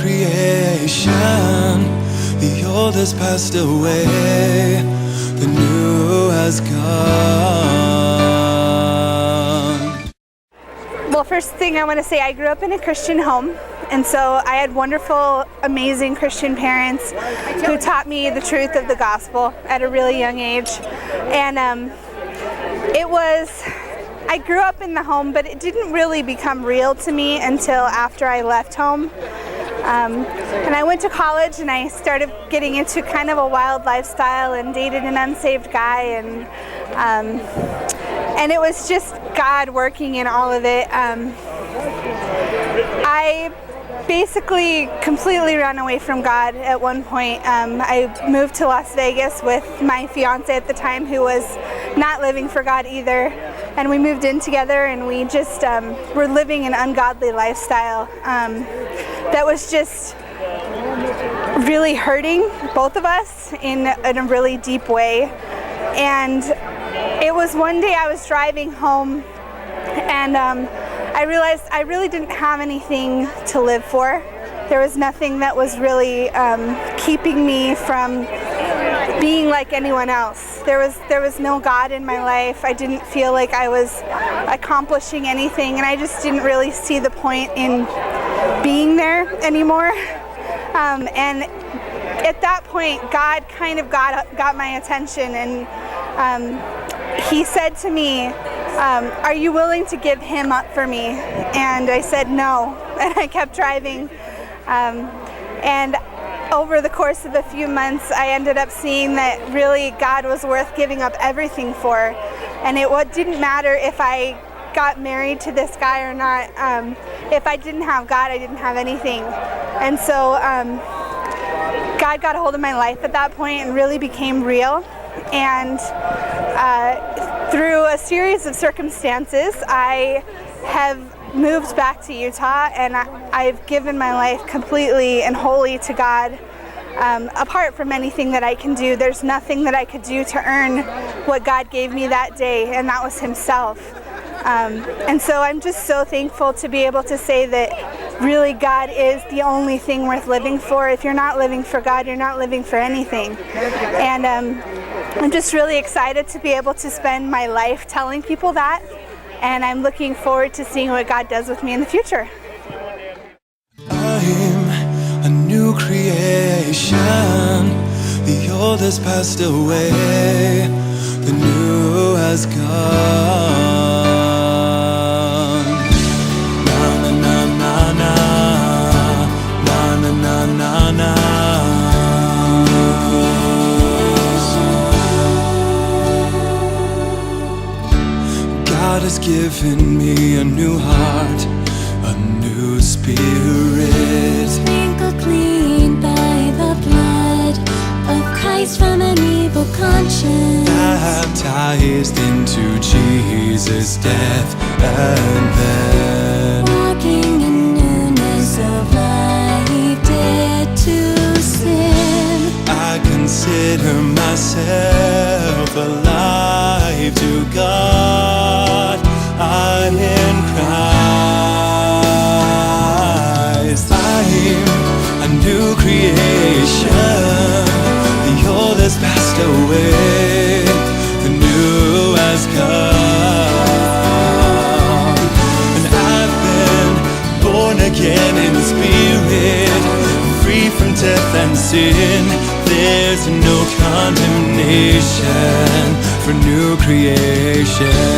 creation. The old has passed away, the new has come. Well, first thing I want to say, I grew up in a Christian home, and so I had wonderful, amazing Christian parents who taught me the truth of the gospel at a really young age. And I grew up in the home, but it didn't really become real to me until after I left home. And I went to college and I started getting into kind of a wild lifestyle and dated an unsaved guy, and it was just God working in all of it. I basically completely ran away from God at one point. I moved to Las Vegas with my fiance at the time, who was not living for God either, and we moved in together, and we just were living an ungodly lifestyle that was just really hurting both of us in a really deep way. And it was one day I was driving home, and I realized I really didn't have anything to live for. There was nothing that was really keeping me from being like anyone else. There was no God in my life. I didn't feel like I was accomplishing anything, and I just didn't really see the point in being there anymore. And at that point, God kind of got my attention, and He said to me, are you willing to give Him up for me? And I said no, and I kept driving. And over the course of a few months, I ended up seeing that really God was worth giving up everything for. And it didn't matter if I got married to this guy or not. If I didn't have God, I didn't have anything. And so God got a hold of my life at that point and really became real. And through a series of circumstances, I have moved back to Utah, and I've given my life completely and wholly to God. Apart from anything that I can do, there's nothing that I could do to earn what God gave me that day, and that was Himself. And so I'm just so thankful to be able to say that really God is the only thing worth living for. If you're not living for God, you're not living for anything. And I'm just really excited to be able to spend my life telling people that, and I'm looking forward to seeing what God does with me in the future. I'm a new creation. The old has passed away, the new has come. Na na na na na, na na na na. God has given me a new heart, a new spirit, sprinkled clean by the blood of Christ from an evil conscience, baptized into Jesus' death and then walking in newness of life, dead to sin. I consider myself alive to God. I'm in Christ. I'm a new creation. The old has passed away, the new has come. And I've been born again in the Spirit, free from death and sin. There's no condemnation for new creation.